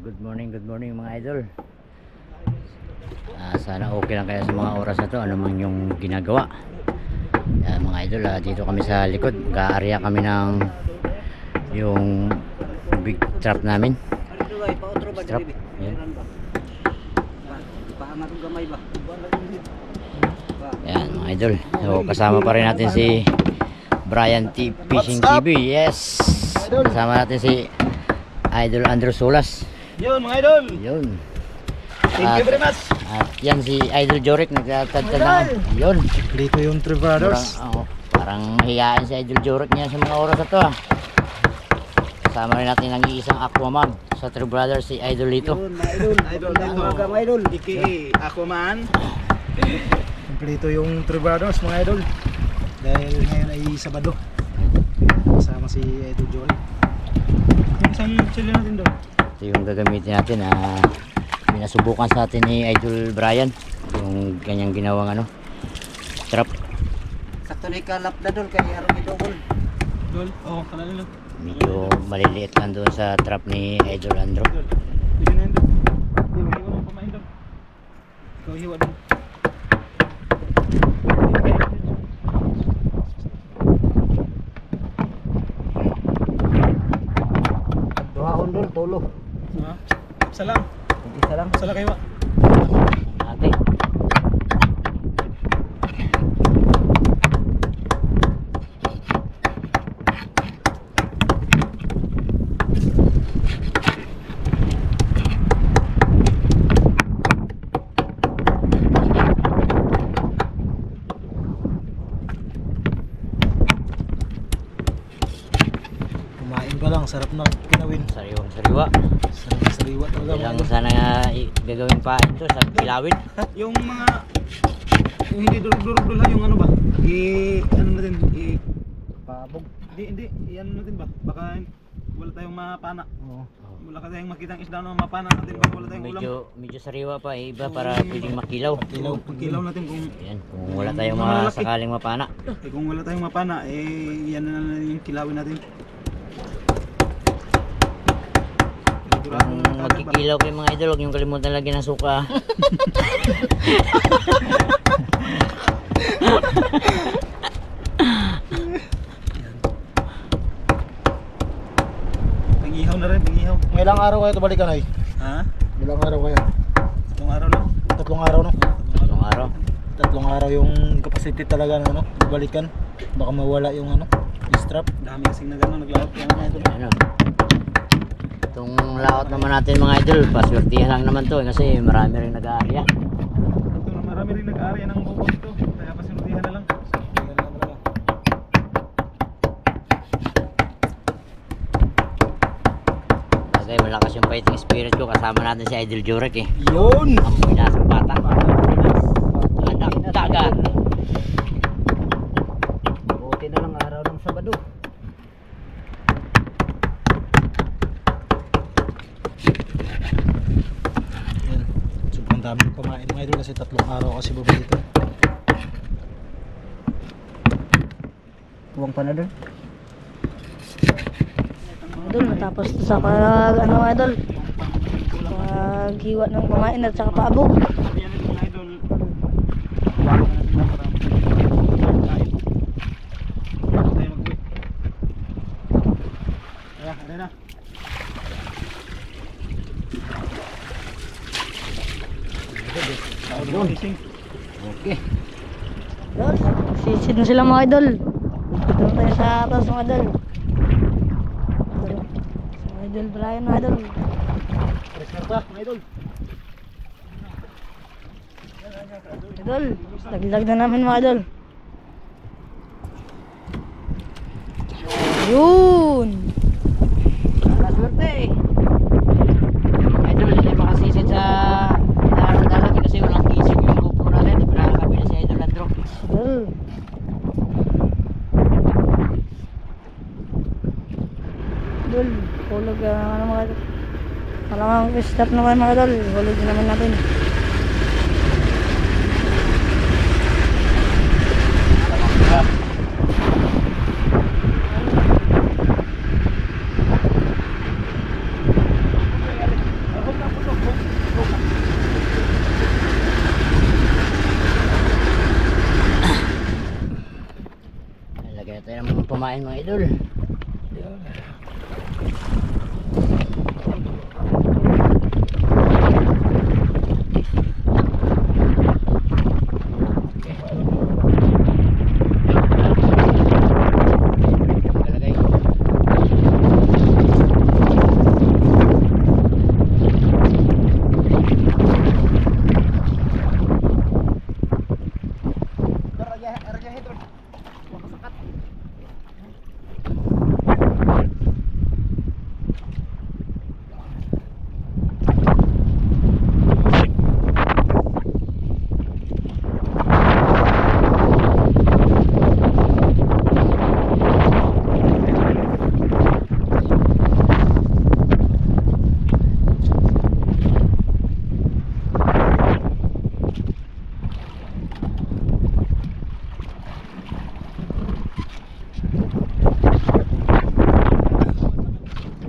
Good morning mga idol. Sana okay lang kayo sa mga oras na to, ano man yung ginagawa. Mga idol, dito kami sa likod, mag-aarya kami ng yung big trap namin. Trap. Yan mga idol. So kasama pa rin natin si Brian T. Fishing TV. Yes. Kasama natin si Idol Andrew Solas. Yun mga idol. Yun. Thank you very much. At yan si Idol Jorik nagtatagtad na. Yun. Dito yung Three Brothers. Parang mahihain si Idol Jorik niya sa mga oras na to. Kasama rin natin ang iisang Aquaman sa Three Brothers, si Idol Lito. Yun mga idol. Idol Lito. Mga idol. AKA Aquaman. Kompleto yung Three Brothers mga idol. Dahil ngayon ay Sabado. Kasama si Idol Jorik. Yung isang chili natin doon. Ito yung gagamitin natin. Minasubukan sa atin ni Idol Brian yung kanyang ginawang trap. Sakto na ikalap na dol kaya araw ito dol. Dol? Oo, kanala lang. Medyo maliliit lang doon sa trap ni Idol Andrew. Pwede na yun dol. Hindi, mag-iwan mo pamain dol. Ikaw hiwa dol. Duhaon dol tolo. Ha? Isa lang. Isa lang. Isa lang kayo. Ate. Kumain pa lang, sarap ng kinawin. Sariwang sariwa. Sarap ng sariwa talaga. Ilang sana gagawin pa ito sa kilawin. Yung mga yung hindi durug-durug dul yung ano ba? Ano natin? Pabog. Hindi, ano natin ba? Baka wala tayong mapana. Oo. Wala ka tayong makitang isda na mapana natin ba? Wala tayong ulam. Medyo sariwa pa, iba para pwedeng makilaw. Pagkilaw natin kung Yan, kung wala tayong sakaling mapana. kung wala tayong mapana, yan na lang yung kilawin natin. Kung magkikilaw kayo mga idol, huwag niyong kalimutan lagi ng suka. Pangihaw na rin, pangihaw. Ilang araw kayo ito balikan ay? Ha? Ilang araw kayo? Itong araw lang. 3 araw no? Itong araw. 3 araw yung capacity talaga ng balikan. Baka mawala yung strap. Dami kasing naglaot yung mga idol. Ano? Itong layout naman natin mga idol, paswertihan lang naman to kasi marami rin nag-aarya. Ito na marami rin nag-aarya ng bubog ito. Kaya pasinutihan na lang. Bagay malakas yung fighting spirit ko, kasama natin si Idol Jorik eh. Yun! Ang pinasang bata. Anak dagat. Buti na lang araw ng Sabado. Yan. Sobrang dami kumain mga idol kasi 3 araw kasi babalik ito. Tuwang pa na doon. Idol, natapos sa idol, paghiwa ng pamain at saka paabog. Yan ito mga idol. Balo na natin na para kain. Tapos tayo mag-uwi. Kaya, ano na. Fishing. Okay. Idol, sisid na sila mga idol. Doon tayo sa atas mga idol. Sa idol Brian mga idol. Reskarta mga idol. Idol, laglag na namin mga idol. Yun! Swerte eh. Mga idol, hindi tayo makasisid sa dagat kasi walang kising yung GoPro natin. Hindi pa nakakabili si Idol Andrew. Idol. Idol, hulog mga idol. Malamang stop naman mga idol, hulog naman natin. bumain mga idol. Galagay.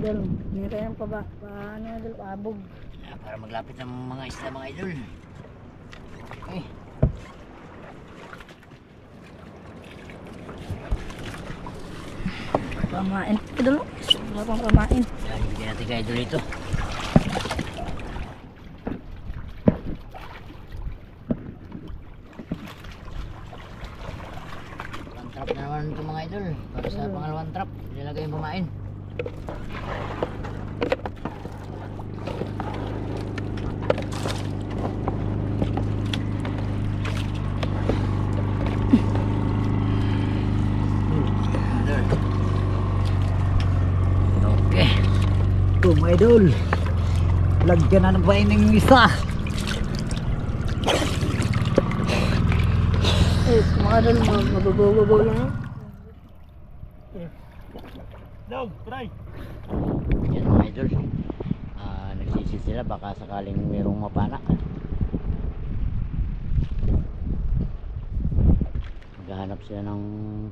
Idol, nira yan pa ba? Paano idol? Pabog. Para maglapit ng mga isda mga idol. Okay. Pamain. Idol, wala pang pamain. Yan, bigyan natin kay idol ito. One trap na naman ito mga idol. Para sa pangalawang trap, nilagay yung bumain. Okay. Ito mga idol. Lagyan na ng bain ng isa. Eh, mga idol, mababaw lang. Dog, try. Yan mga idol. Nagsisid sila baka sakaling mayroong mapana. Maghahanap sila ng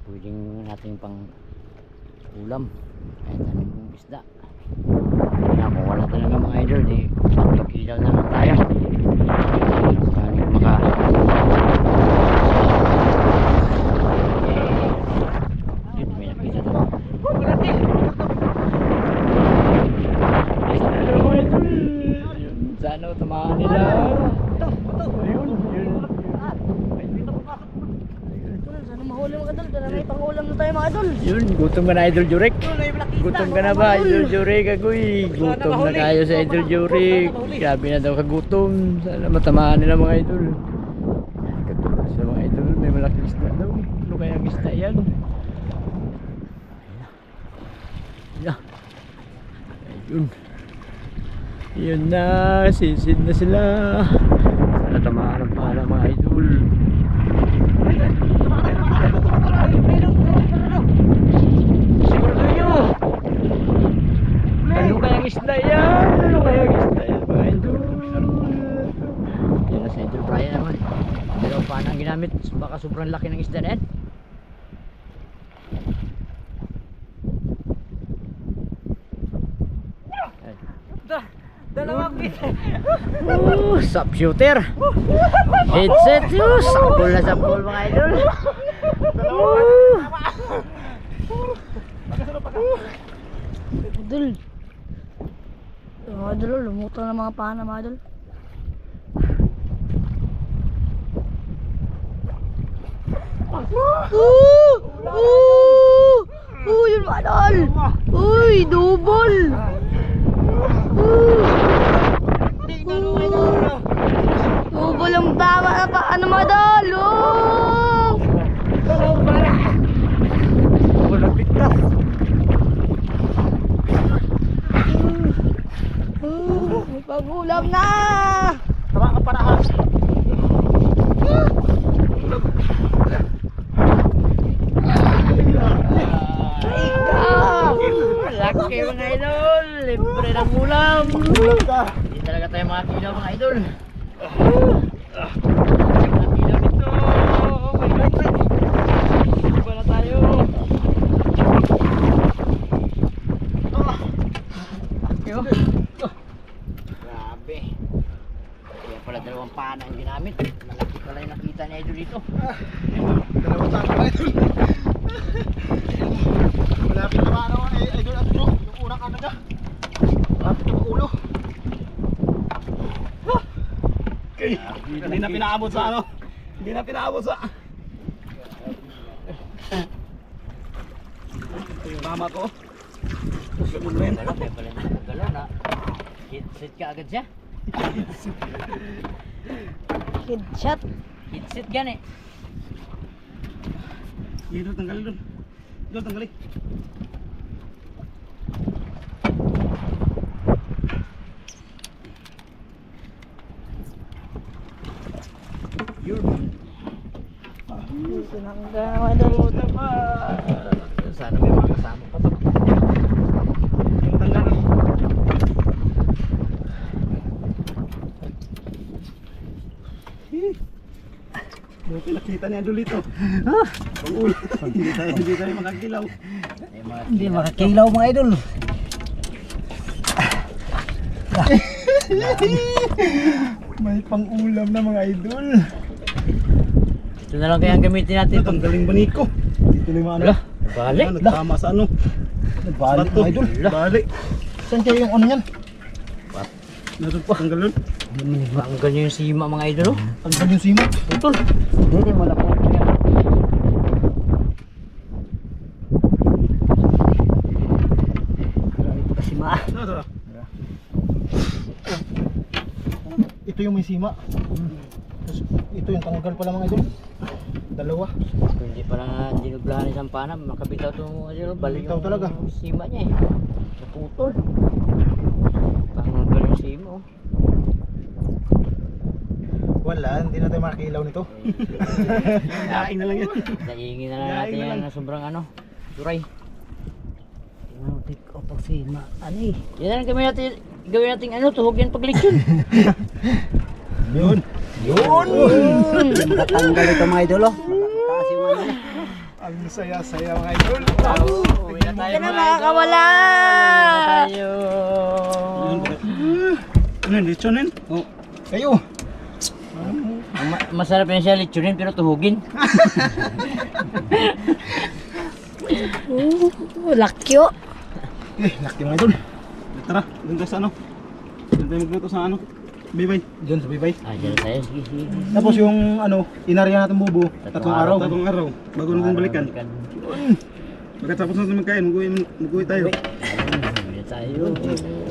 pwedeng nating pang ulam kahit anong isda. Kaya kung wala talaga mga idol, di magpakilaw na lang tayo. Sakaling maka yun, may nakita doon. Sana utamaan nila. Sana mahuli mga idol. Dala may pangulam na tayo mga idol. Yun, gutom ka na Idol Jurek. Gutom ka na ba Idol Jurek? Agoy, gutom na tayo sa Idol Jurek. Grabe na daw kagutom. Sana matamaan nila mga idol. Katulad sa mga idol, may malaking isda daw. Ano kayang isda yan? Ayun. Ayun. Yun na, sisid na sila. Sana tamaan ang pala mga idol. Siguro nyo. Ano kayang isda yan? Ano kayang isda yan mga idol? Yan na sa idol Brian naman. Pero paano ang ginamit? Baka sobrang laki ng isda na yan. Dalawang pita. Sub shooter. Headset yun. Sapol na sapol mga idol. Idol. Mga idol, lumutang na mga pana mga idol. Yun mga idol. Uy, double. Double ang tama na pa. Ano mga idol? Walang pita. May pagulam na. Tama ka parahas. Laki mga idol. Libre ng ulam. Hindi talaga tayo mga kilaw mga idol. Mga kilaw nito. Iba na tayo. Laki oh. Grabe. Kaya pala dalawang pana ang ginamit. Malaki pala yung nakita ni idol dito. Dalawang tama mga idol. Malapit na ba ano idol at bro? Yung unang ano niya. Malapit na ulo. Okay. Hindi na pinaabot sa ano. Hindi na pinaabot sa. Ito yung mama ko. Galaw, may pala na galaw na. Hit ka agad siya. Headshot. Hit gani. Idol tanggalin doon. Idol tanggalin. Sinangga mga idol. Sana may mga kasama pa to. Yung tanggalin. Yung pinakita niya idol dito. Pangulo. Hindi tayo makakilaw. Hindi makakilaw mga idol. May pang-ulam na mga idol. Ito na lang kaya ang gamitin natin. Tanggaling baniko. Dito na yung mga ano. Wala, balik. Nagtama sa ano. Nagbalik mga idol. Balik. Saan kayo yung ano yan? Naroon pa. Tanggalin. Tanggal niyo yung sima mga idol. Oh. Tanggal yung sima. Putol. Hindi, malapot niya. Kasi ma. Ito yung may sima. Tapos ito yung tanggal pala mga idol. Dalawa. Kung hindi pa lang dinublahan isang pana, makabitaw ito mga idol. Balik Bitaw yung talaga. sima niya eh. Naputol. Tanggal yung sima. Oh. Wala, hindi na tayo makakilaw nito. Kain na lang yan. Daingin na lang natin yan na sobrang ano. Turay. Take off ang sima. Ano eh. Yan ang gawin natin ano, tuhog yan pag lechon. Yun. Yun! Makatanggal ito mga idol oh. Makataas yung ano niya. Ang saya-saya mga idol. Uwi na tayo Hindi na mga makakawala. tayo. Ano yun? Lechonin? Oh. Kayo. Masarap yan siya lechonin pero tuhugin. Lakyo. Laki mga idol. Tara, doon tayo sa ano. Doon tayo magluto sa ano. Bye-bye. Diyan sa baybay. Ah, dyan tayo. Sige, sige. Tapos yung ano, inarya natin bubo. Tatlong araw. Tatong araw. Bago natin balikan. Pagkatapos natin magkain, mag-uwi tayo. Uwi tayo.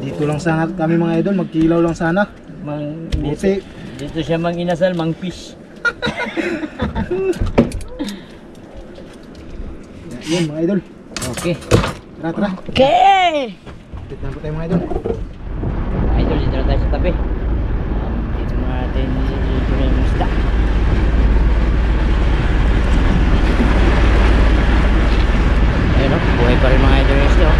Dito lang sana kami mga idol. Magkilaw lang sana. Buti. Dito siya mang inasal, mang fish. Yan mga idol. Okay. Tara, tara. Okay. Dito na po tayo mga idol. Idol, dito na tayo sa tabi. Dito na natin dito na yung isda. Ayun o, buhay pa rin mga idol yung isda. Oh.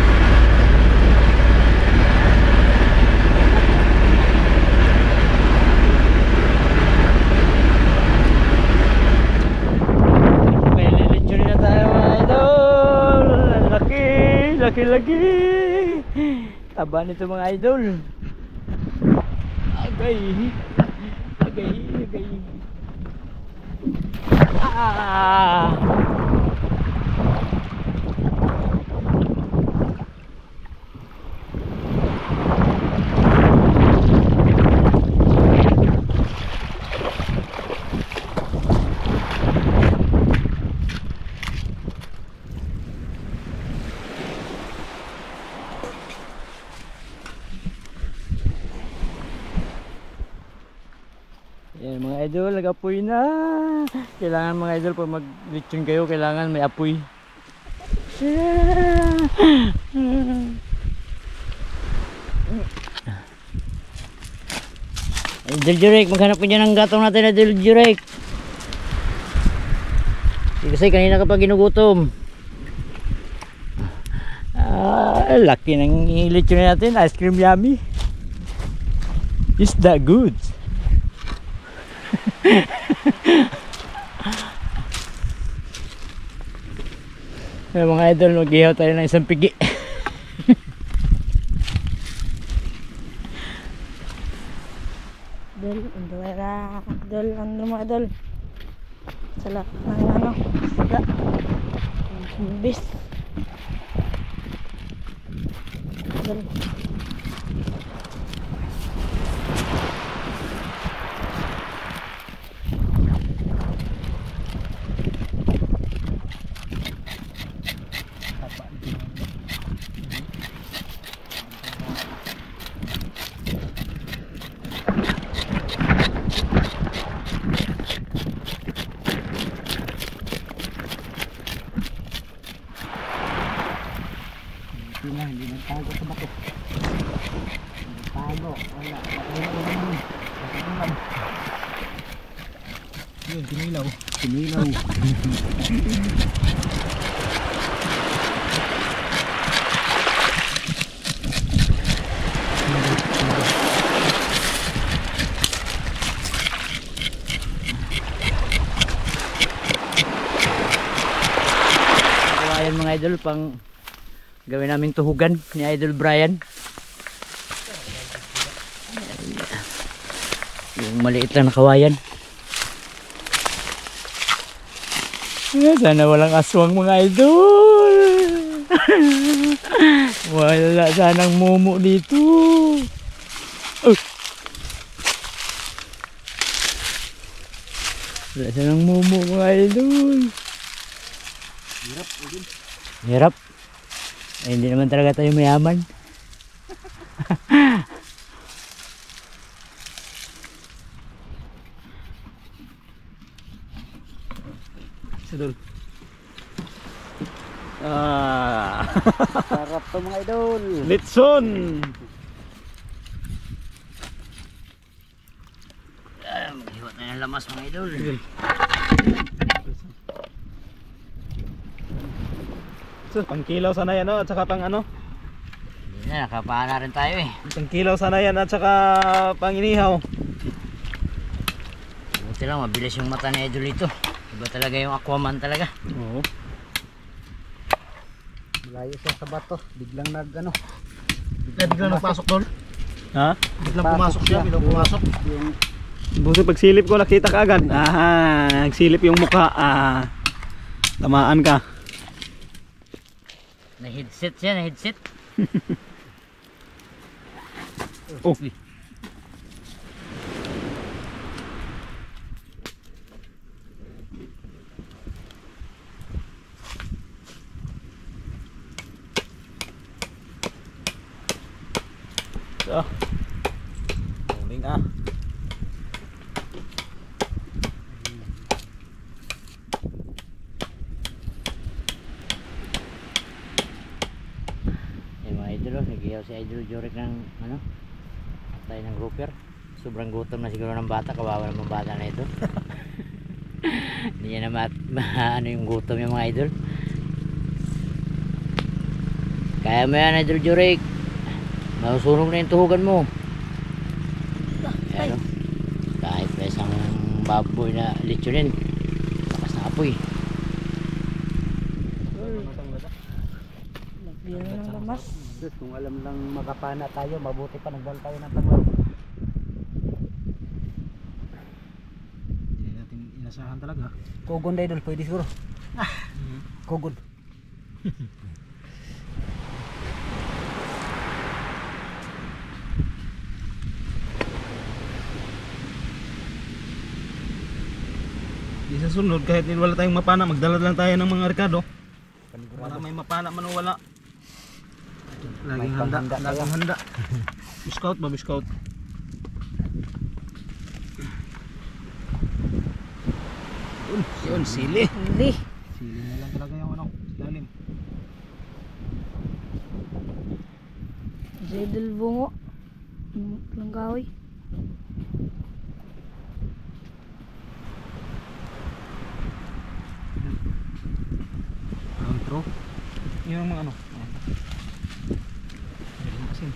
May lilitsyon na tayo mga idol. Laki, laki. Taba nito mga idol. Agay. Ah! Yan mga idol, nag-apoy na. Kailangan mga idol pag mag-lechon kayo, kailangan may apoy. Idol Jurek, maghanap ko dyan ng gatong natin, Idol Jurek. Kasi kanina ka pa ginugutom. Laki ng lechon natin, ice cream yummy. Is that good? Ay, mga idol, mag-ihaw tayo ng isang pigi. Dol, ano mga dol. Salak ng ano. Isda. Beast. Idol. Hindi nagtago sa bato. Nagtago. Wala. Yun, kinilaw. Kinilaw. Ayan mga idol, pang gawin namin tuhugan ni Idol Brian. Yung maliit lang na kawayan. Sana walang aswang mga idol. Wala sanang mumu dito. Wala sanang mumu mga idol. Hirap. Eh, hindi naman talaga tayo mayaman. Idol. Sarap to mga idol. Litson! Maghiwat na yung lamas mga idol. So, pangkilaw sana yan, no? At saka pang ano? Hindi na, nakapaan na rin tayo eh. Pangkilaw sana yan at saka pang inihaw. Buti lang, mabilis yung mata ni Idol ito. Iba talaga yung Aquaman talaga. Oo. Malayo siya sa bato. Biglang ano. Biglang nagpasok doon? Ha? Biglang Pasok pumasok siya, siya. biglang pumasok. Yung Buti pagsilip ko nakita ka agad. Nagsilip yung mukha. Tamaan ka. Na-headset siya, na-headset. Oh. So. Huling Yung mga idol, nagiyaw si Idol Joric ng ano, tayo ng grouper. Sobrang gutom na siguro ng bata, kawawa naman bata na ito. Hindi niya na ano yung gutom yung mga idol. Kaya mo yan Idol Joric. Masusunog na yung tuhugan mo. Pero, kahit pa isang baboy na litsunin, lakas na apoy. Lagyan na ng lamas. kung alam lang makapana tayo, mabuti pa nagdala tayo ng taglaw. Hindi natin inasahan talaga. Kogon na idol, pwede siguro. Kogon. Di sa sunod, kahit wala tayong mapana, magdala lang tayo ng mga rekado. Wala may mapana man o wala. Laging May handa, panghanda laging handa. Scout ba, scout? Yun, sili. Hindi. Sili na lang talaga yung ano, lalim. Idol bungo. Langgawi. Outro. Yung mga ano. Asin.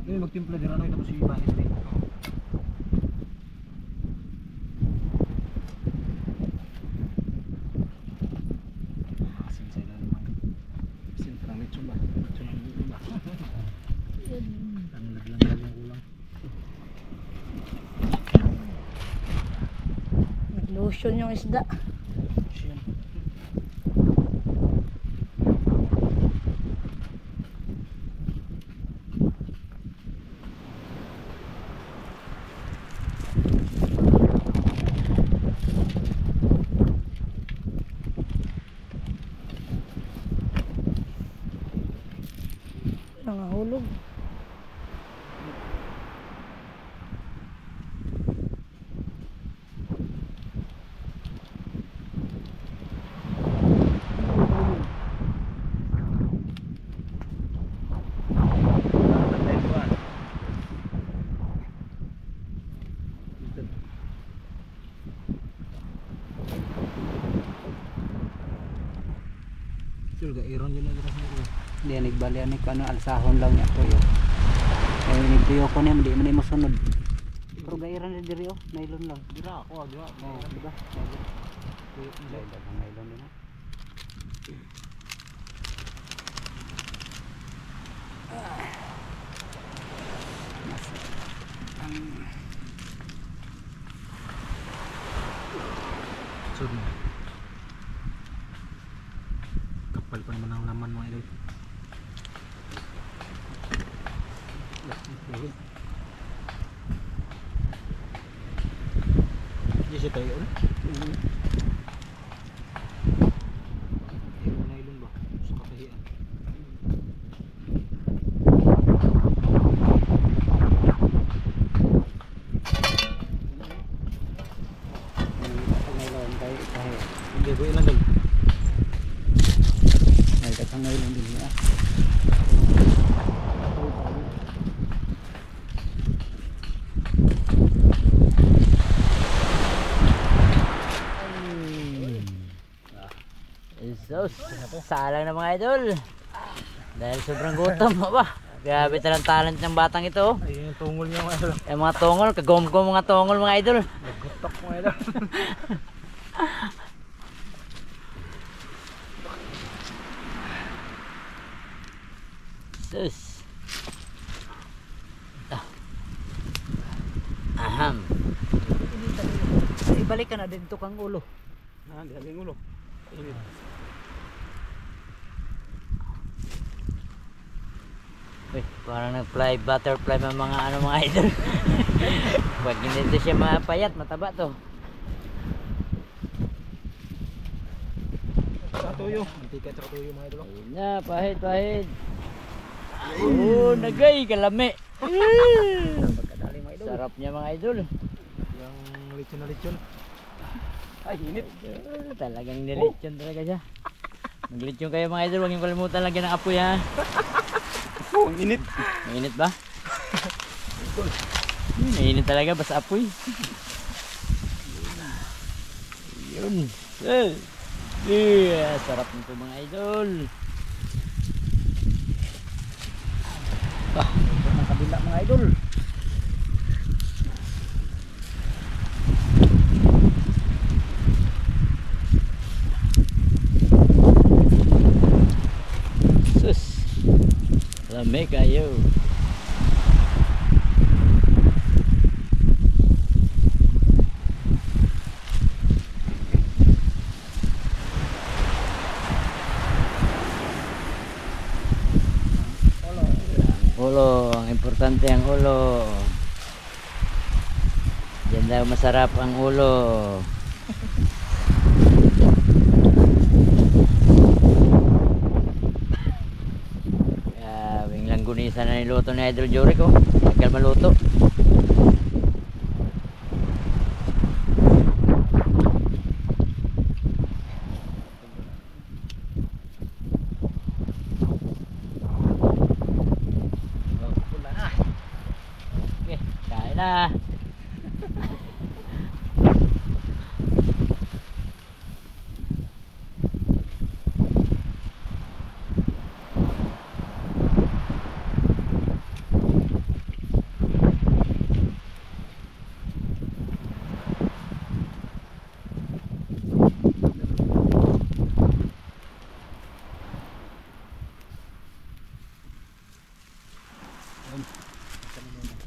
Ngayon magtimpla din ano, tapos ibahin din. Asin sa ilalim mga. Asin, parang lechon ba? Lechon ang ulo ba? Ang laglang yung ulang. Naglush Action yung isda. Nangahulog. Sure, gairon yun na dito. Hindi nagbali ani ko ano alsahon lang niya tuyo. Kaya nagtuyo ko niya hindi man mo sunod. Pero gairan na diri oh, nylon lang. Dira ako, dira. Oh, di ba? Nylon. Nylon din. Sure. Kapal pa naman ang laman mga idol. Hindi siya tayo ulit. Nylon ba? Sa kakahian. Nylon kay kahit Hindi ko ilan dal. nagkatang nylon din niya. Sus, salang na mga idol. Dahil sobrang gutom ba? Grabe talang talent ng batang ito. Ayun yung tungol niya mga idol. Yung mga tungol, kagom-gom mga tungol mga idol. Naggutok mga idol. Sus. Ah. Aham. Ibalik ka na dito kang ulo. Hindi sabi yung ulo. Uy, parang nag-fly butterfly mga ano mga idol. Pag hindi siya mapayat, mataba to. Tratuyo. Antika tratuyo mga idol. Ayun na, pahid, pahid. Oh, nagay, kalami. Pagkadali mga idol. Sarap niya mga idol. Yung lechon na lechon. Ay, init. Talagang nilitsyon talaga siya. Maglitsyon kayo mga idol, huwag niyong kalimutan lagyan ng apoy ha. Ang init. Mainit ba? Mainit talaga, basta apoy. Yun. Yeah, sarap nito mga idol. Ang kabila mga idol. Sus. Lame kayo. Ulo, ang importante ang ulo. Diyan daw masarap ang ulo. Yung langgunisan na niluto ni Idol Jory ko. Tagal maluto. Okay, kain na.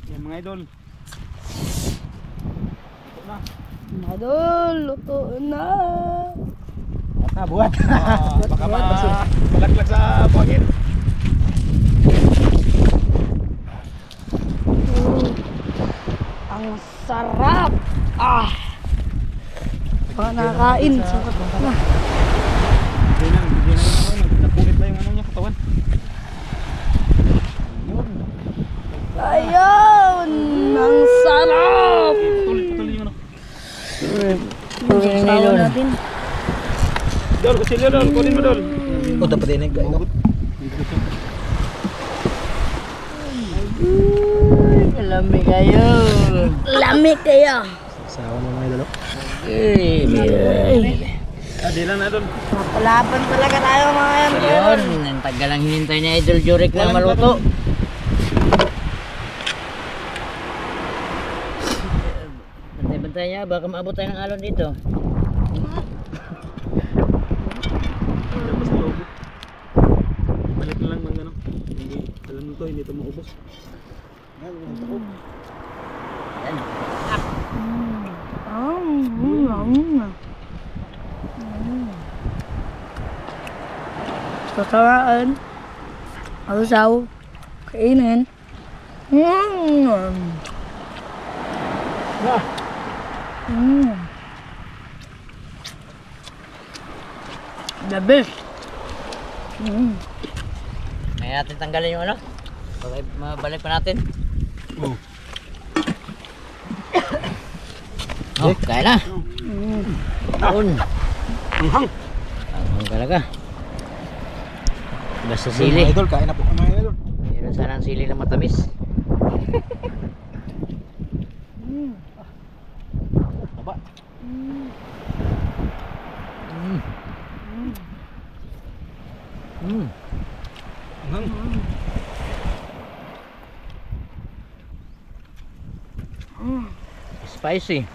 Yan mga idol. Ito na. Mga idol, luto na. Buhat. Baka malaglag sa buhangin. Ang sarap. Baka nakakain. Sarap na. Hindi na napunit na yung ano niya, katawan. Ayun! Ang sarap! Tuloy yung ano. Tuloy na yun. natin. Dol, kusilyo dol, kunin mo dol. O dapat din guys. Lami kayo. Lami kayo. Sawa mo mga idol. Di lang na dol. Napalaban talaga tayo mga yan. Ayun, ang tagal lang hinintay ni Idol Jurek na maluto. Bantay-bantay niya, baka maabot tayo ng alon dito. Dapat sa loob. Balik na lang mga ano. Hindi, alam mo to, hindi ito maubos. Sasaraan. Alusaw. Kainin. The best. May natin tanggalin yung ano. Baka mabalik pa natin. Oh, kaya na. Taon. Anghang. Anghang talaga. Basta Mga sili. idol, kain na po mga idol. Meron sana ang sili na matamis. Aba. Anghang. Spicy.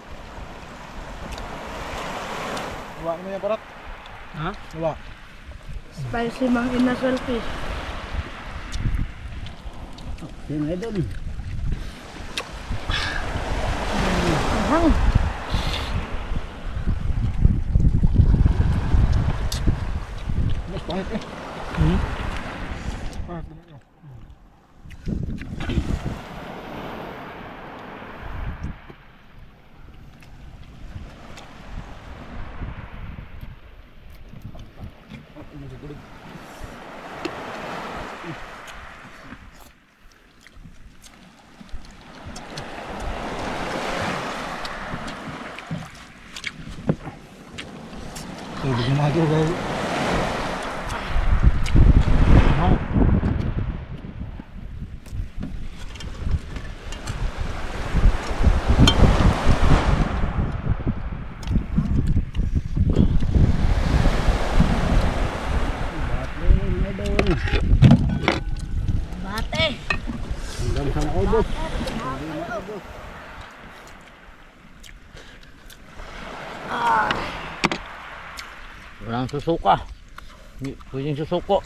Nawa mo yan parat. Ha? Nawa. Spicy mang inasal fish. Yun idol. Hang. Mas pangit eh. Tubig yung mga idol guys. Bate. Hanggang sa maubos. Walang susuka. Hindi pwedeng susuko.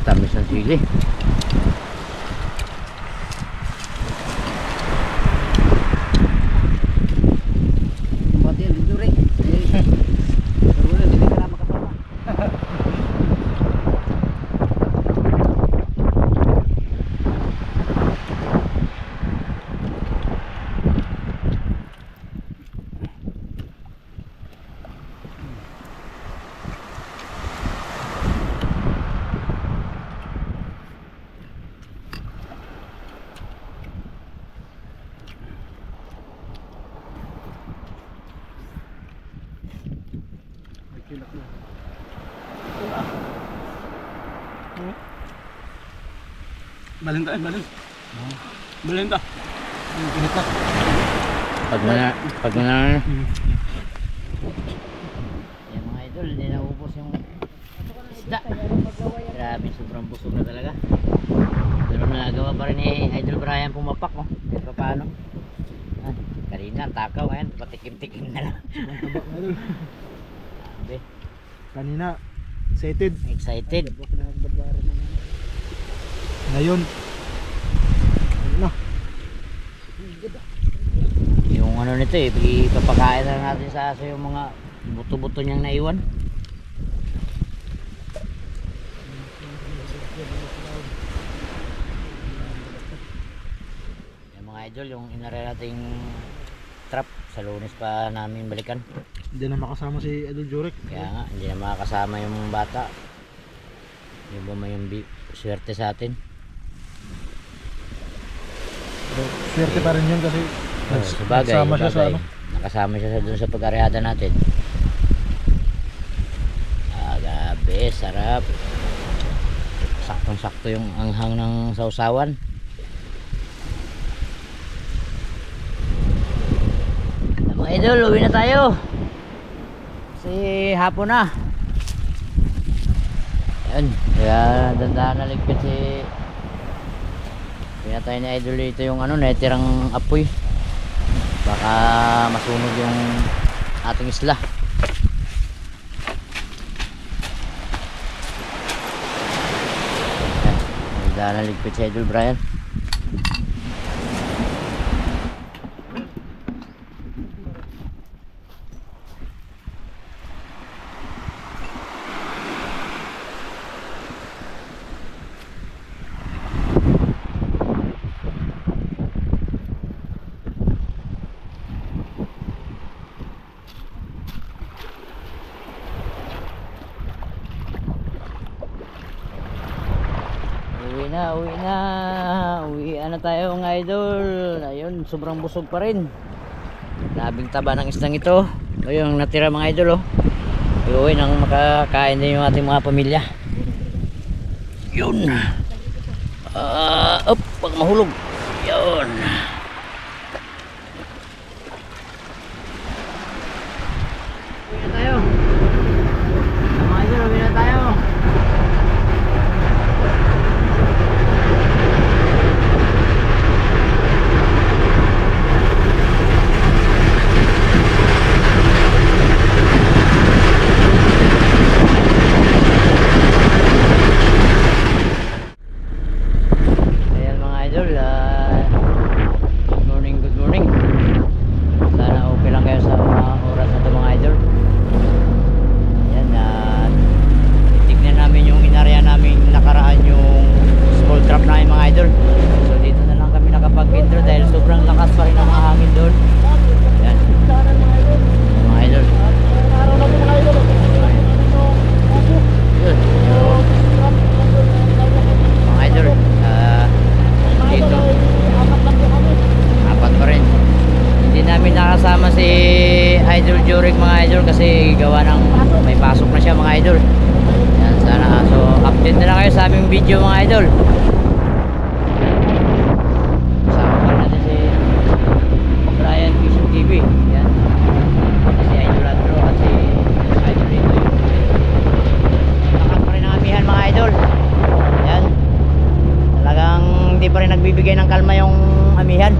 Tamis ng sili. Pati yung duri. Wala, hindi ka na makasama. Balin ta, balin. Balin ta. Pinit na. Pag na yan mga idol, hindi naubos yung isda. Grabe, sobrang busog na talaga. Pero nagawa pa rin ni Idol Brian pumapak, oh. Kahit pa paano. Ah, kanina takaw, ngayon patikim-tikim na lang. Grabe, Kanina, excited. excited. Ngayon, ano? Yung ano nito eh, ipapakain na natin sa aso yung mga buto-buto niyang naiwan. Yung mga idol, yung inare nating trap sa Lunes pa namin balikan. Hindi na makasama si Idol Jurek. Kaya nga, hindi na makakasama yung bata. Yung ba may swerte sa atin. Pero swerte pa rin yun kasi Sabagay, nagsama siya sa ano. nakasama siya sa dun sa pag-areada natin. Gabi, sarap. Saktong-sakto yung anghang ng sausawan. Mga idol, uwi na tayo. Kasi hapon na. Yan, kaya dandahan na ligpit si pinatay ni Idol dito yung ano, naitirang apoy. Baka masunog yung ating isla. Yan, dandahan na ligpit si Idol Brian. Uwi na tayo mga idol. Ayun, sobrang busog pa rin. Labing taba ng isdang ito. Ayun, natira mga idol, oh. Iuwi nang makakain din yung ating mga pamilya. Yun. Pag mahulog. Yun. Uwi na tayo. Mga idol, uwi na tayo. Good morning. Sana okay lang kayo sa mga oras na ito mga idol. Yan, titignan namin yung inarya namin nakaraan yung small trap namin mga idol. So dito na lang kami nakapag-intro dahil sobrang lakas pa rin ang mga hangin doon. Yan, mga idol. Yun. Mga idol, dito apat pa rin. Hindi namin nakasama si Idol Jurek mga idol kasi gawa ng may pasok na siya mga idol. Yan, sana so update na lang kayo sa aming video mga idol. Kasama pa rin natin si Brian Fishing TV. Yan, si Idol Andro at si Idol dito. Lakas pa rin ang amihan mga idol. Yan, talagang hindi pa rin nagbibigay ng kalma yung amihan.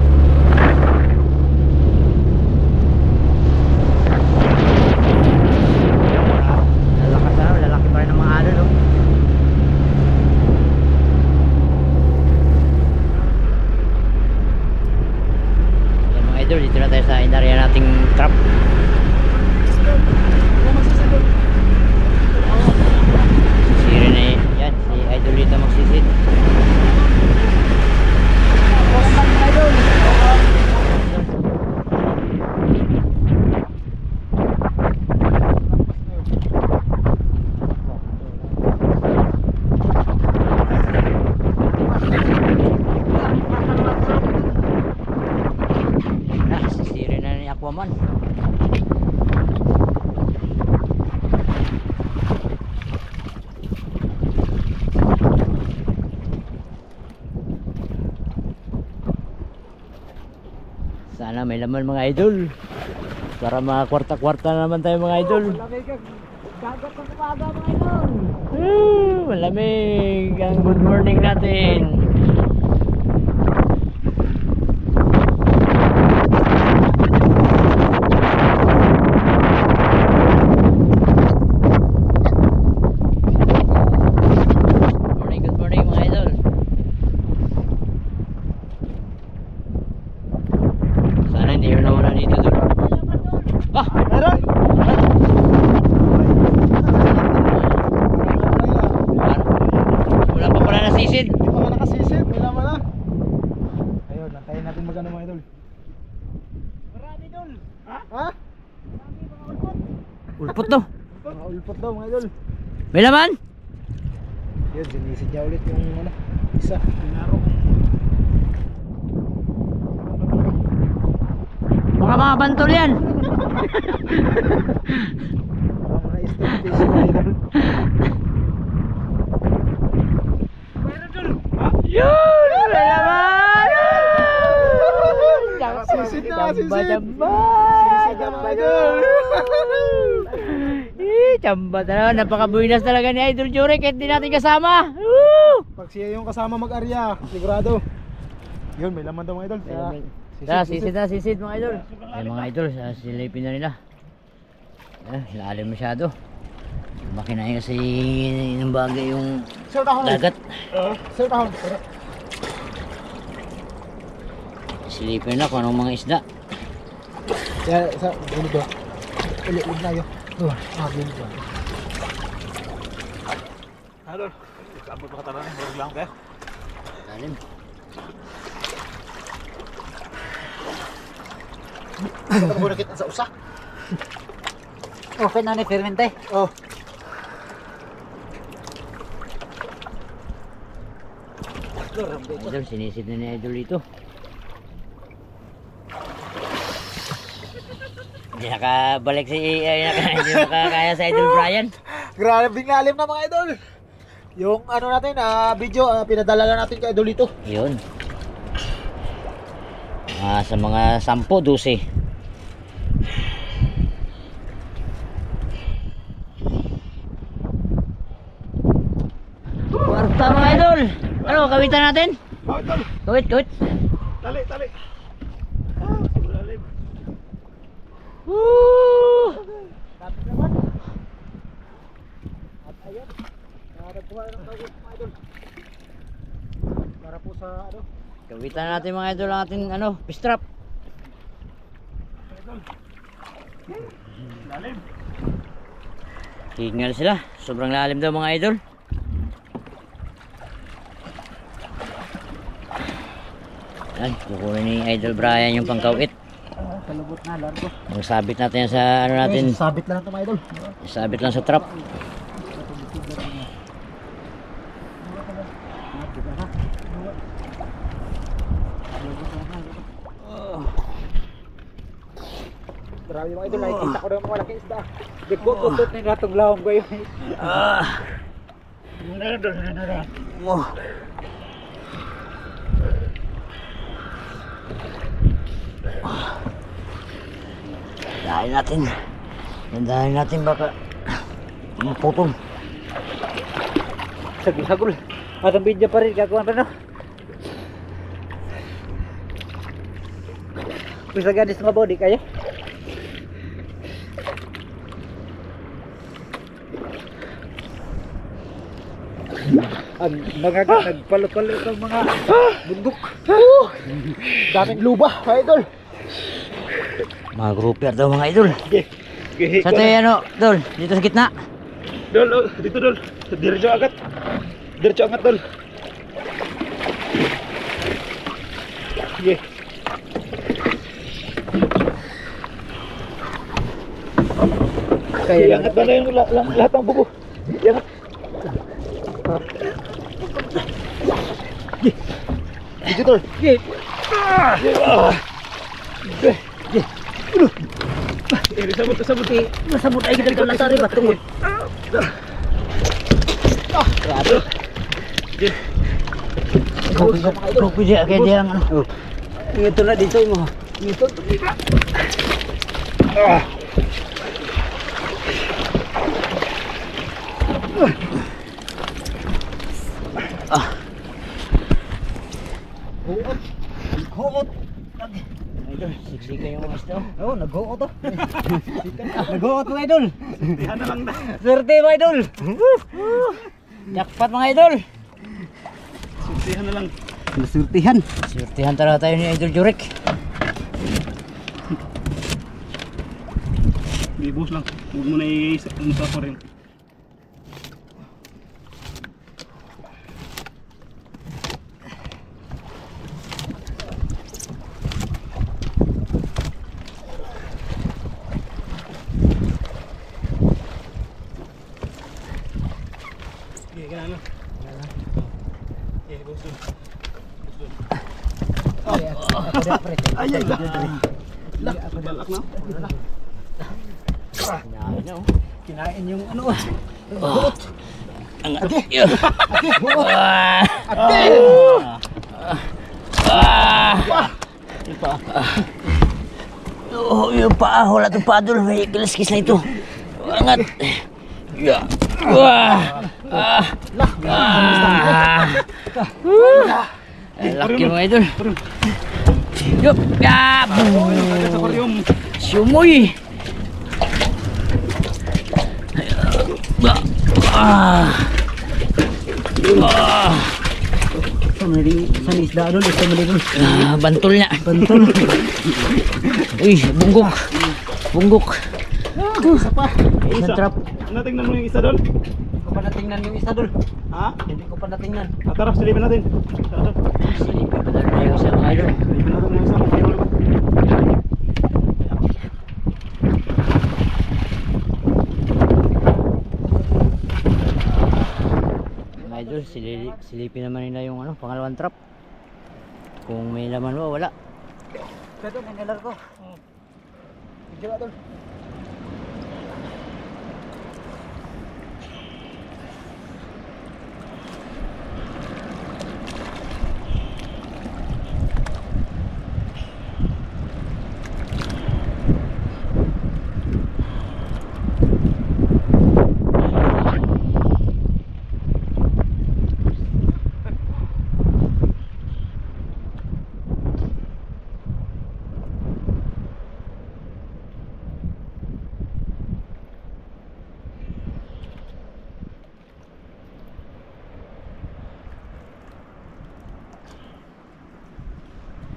Lalaki pa rin ng mga alon, no? Yan mga idol, dito na tayo sa inarya nating trap. Sisiri na yan, si Idol dito magsisid. Sisiri na ni Aquaman. Sana may laman mga idol. Para mga kwarta-kwarta naman tayo mga idol. Dagat ng umaga mga idol. Malamig ang good morning natin. Good morning mga idol. Sana hindi yun nawala dito dun. Ah! Meron! Wala pa pala nasisid. Hindi pa nga nakasisid, wala pa na. Ayun, nantayin natin magano mga idol. Marami idol. Ha? Ulpot no. Mga ulpot daw mga idol. May laman? Yun, sinisid niya ulit yung ano, isa. Baka mga bantol yan. Parang mga isda fish mga idol. Yun! May laman! Sisid na, sisid! Chamba! Sisid na mga idol! Chamba talaga. Napakabuinas talaga ni Idol Jory kahit di natin kasama. Woo! Pag siya yung kasama mag-arya, sigurado. Yun, may laman daw mga idol. Kaya, Tara, sisid na, sisid mga idol. Ay mga idol, silipin na nila. Lalim masyado. Makinain kasi ng bagay yung Sir Tahon! dagat. Sir Tahon! Silipin na kung anong mga isda. Kaya, sa gulid ba? Ulit na yun. Gulid ba? Idol, kabot pa kataran ng barang lang kayo. Lalim. Ito muna kita sa usa. Open na ni Firmente. Oh. Idol, sinisid na ni Idol dito. Hindi nakabalik si hindi nakakaya sa Idol Brian. Grabe lalim na mga idol. Yung ano natin, video, pinadala lang natin kay idol dito. Yun. Sa mga 10-12. Kwarta mga idol. Ano, kawitan natin? Kawit, kawit. Tali, tali. Sobrang lalim. Woo! Tapos naman. At ayun, nagkuha ng tawid mga idol. Para po sa ano, Kawitan natin mga idol ang ating ano, fish trap. Lalim. Hingal sila. Sobrang lalim daw mga idol. Ay, kukunin ni Idol Brian yung pangkawit. Kalubot na, largo. Magsabit natin yan sa ano natin. sabit lang ito mga idol. Sabit lang sa trap. Grabe mga idol, nakikita ko ng mga malaking isda. Gagkutot na yung ratong lahom ko yun. Dandahin natin baka maputol. Sagul-sagul. At ang video pa rin, gagawa pa no. Bisa gadis mga body kayo. Ang nagpalo-palo itong mga bundok. Daming luba mga idol. Mga grouper daw mga idol. Sa ito ano, Dol, dito sa gitna. Dol, oh, dito dol. Diretso agad. Diretso agad dol. Sige. Kaya Iangat ba na yung lahat ng buko? Iangat. Dito tol. Sabot, sabot. masamot ay kita lang tari batong. Grabe. Kopi dia kayak dia ano. Ito na dito mo. Ito tumiba. Huot. Huot. Idol, siksika yung mga isda. Oh, nag-huot to. Nag-huot mga idol. Tihan na lang na. Swerte mga idol. Jackpot mga idol. Tihan na lang. Nasurtihan. Swertihan talaga tayo ni Idol Jurek. Bibus lang. Huwag mo na ano sa rin. Okay, ganaan na. Okay, bus dun. Ay, ay, balak na. Kinain na oh. Kinain yung ano. Huot. Ang yun. Oh, yung paa, wala itong paa doon. May kilis-kis na ito. Angat. Yeah. Laki mga idol. Yup. Sa aquarium. Siumoy. Sa isda doon, ito mo dito. Bantol niya. Bantol. Uy, bunggok. Bunggok. Isa pa. Isang trap. Natingnan mo yung isa doon? Hindi ko pa natingnan yung isa doon. Ha? Hindi ko pa natingnan. Tara, silipin natin. Tara. Silipin pa talaga yung sa mga idol. Silipin natin yung isa. Mayroon ba? Mga idol, silipin naman nila yung ano, pangalawang trap. Kung may laman mo, wala. Ito, nilalar ko. Video doon.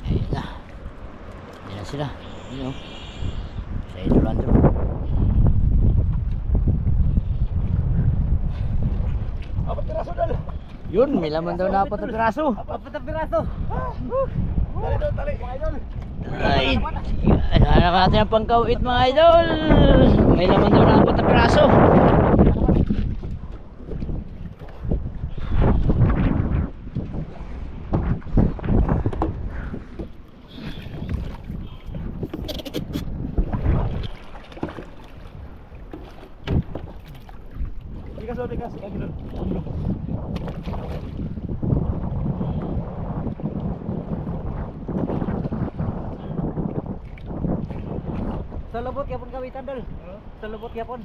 Ayun na. Ayun na sila. Ayun o. Sa idol Andrew. Apat piraso dal. Yun, may laman daw na 4 piraso. Apat na piraso. Tali doon, tali. Mga idol. Ay, hanap natin ang pangkawit mga idol. May laman daw na 4 piraso. Tikas doon, tikas. Lagi doon. Sa lubot yapon kawitan dol. Sa lubot yapon.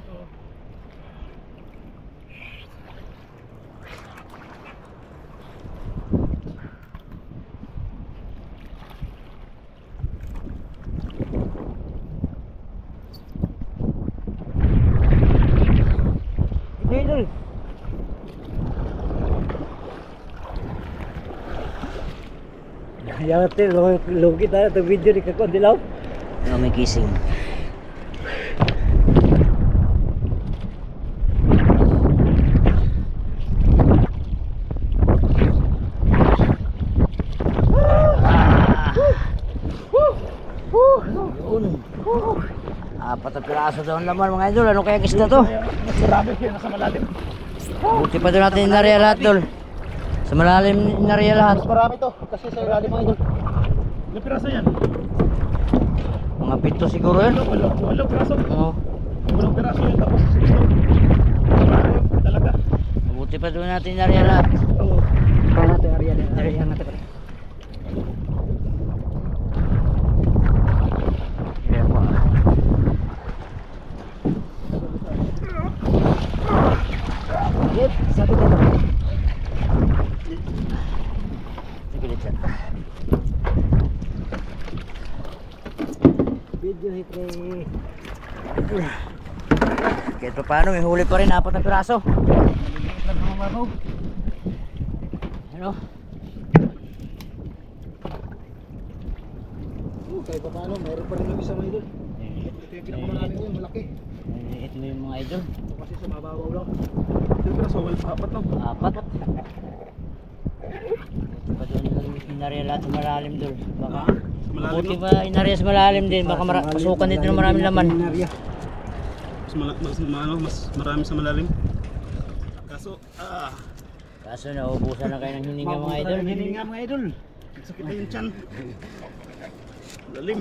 Hindi dol. Yang te logi tayo to video di kako dilaw. Ano may kissing. Apat na piraso daw ang laman mga idol. Ano kaya isda to? Marami kayo nasa malalim. Buti pa doon natin inarya lahat dol. Sa malalim inarya lahat. Marami to. Kasi sa ilalim mga idol. Ilang piraso yan? Mga 7 siguro yan. Walang piraso. Oo. Walang piraso yan. Tapos ito. Marami talaga. Buti pa doon natin inarya lahat. Oo. Kaya natin area natin. Area natin. Video hit rin. Kahit pa paano, may huli pa rin 4 na piraso. Maliliit lang mga babaw. Ano? Kahit pa paano, mayroon pa rin lang isa mga idol. Ito yung pinakamarami yun, malaki. Ito yung mga idol. Ito kasi sa mababaw lang. Ito piraso, wala 4 no. 4. Ito pa doon lang inarya lahat sa malalim doon. Baka Sa malalim buti no. pa inarya sa malalim din. Baka pasukan dito ng maraming laman. Mas marami sa malalim. Kaso, Kaso naubusan na kayo ng hininga mga idol. Hininga mga idol. sakit na yung tiyan. Lalim.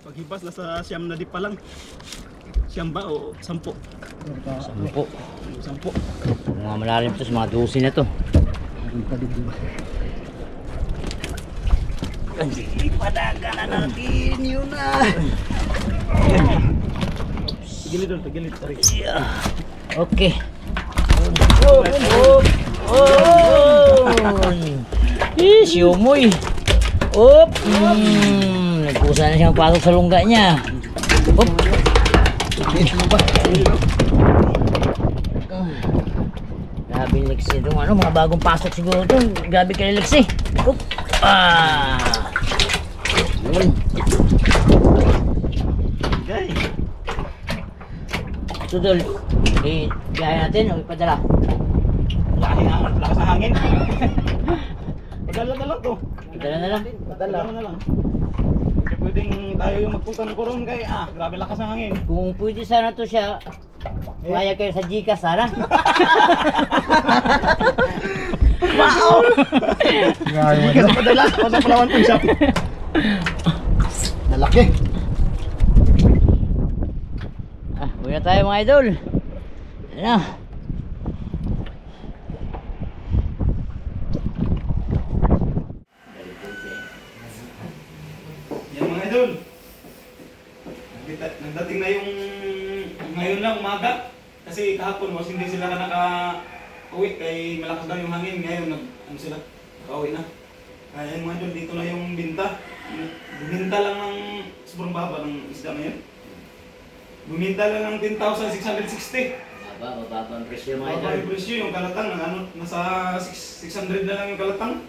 Paghibas, nasa 9 na di pa lang. 9 ba o 10? 10. 10. Mga malalim to, mga 12 na to. Ipadagan na natin yun na. Gilid doon, gilid. Okay. Oh! Siumoy. Op! Nagpusa na siyang pasok sa lungga niya. Op! Grabe Lexi itong ano, mga bagong pasok siguro ito. Grabe kay Lexi. Op! Yun. Ito dol. Gaya natin o ipadala. Lakas ng hangin. Padala na lang to. Padala na lang. Padala na lang. Hindi pwedeng tayo yung magpunta ng koron kay grabe lakas ng hangin. Kung pwede sana to siya, kaya kayo sa Gcash sana. Wow! Hindi ka padala. Sa Palawan po shop. Lalaki. Uwi na tayo mga idol. Ayan na. Yan mga idol. Nagdating na yung ngayon lang umaga. Kasi kahapon was hindi sila naka-uwi kay malakas daw yung hangin. Ngayon ano sila, naka-uwi na. Kaya yung mga idol, dito na yung binta. Buminta lang ng sobrang baba ng isda ngayon. Buminta lang ng 10,660. Mababa ang presyo mga Mababa idol. yung presyo, yung kalatang, nasa 600 na lang yung kalatang.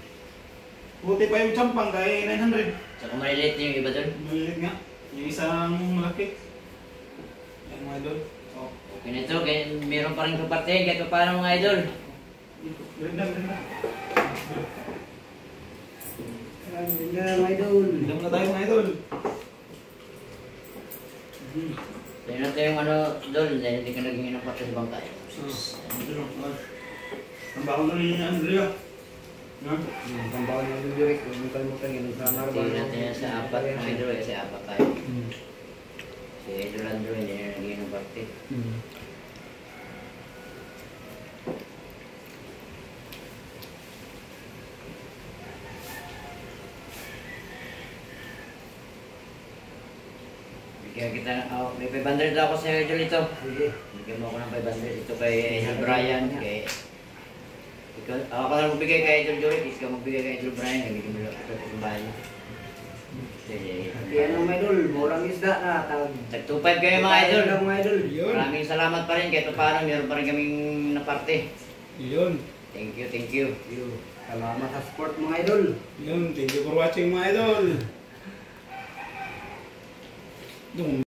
Buti pa yung champang kay 900. Saka maliliit yung iba doon. Malilit nga. Yung isang malaki. Yan mga idol. So, Okay na ito, meron pa rin kapartihin kahit pa paano mga idol. ganda. Ganda mga idol. Ganda na tayo mga idol. Tignan natin yung ano doon, dahil hindi ka naging ng parte sa bangkay. Ang bako na rin ni Andrea. Ha? Pambawan ng Direk. Huwag mo kalimutan yun. Tignan natin yan sa 4 mga idol, kasi 4 tayo. Si Idol Andrew, hindi na naging ng parte. Bigyan kita may 500 ako sa Idol ito. Bigyan mo ako ng 500 ito kay Idol Brian, kay ako ka lang magbigay kay Idol Joey, ikaw magbigay kay Idol Brian, nabigyan mo lang ito sa bahay. Yan ang mga idol. Murang isda na. Tag 2.5 kayo mga idol. Mga idol. Maraming salamat pa rin kahit paano meron pa rin kaming naparte. Yun. Thank you. Salamat sa support mga idol. Yun. Thank you for watching mga idol.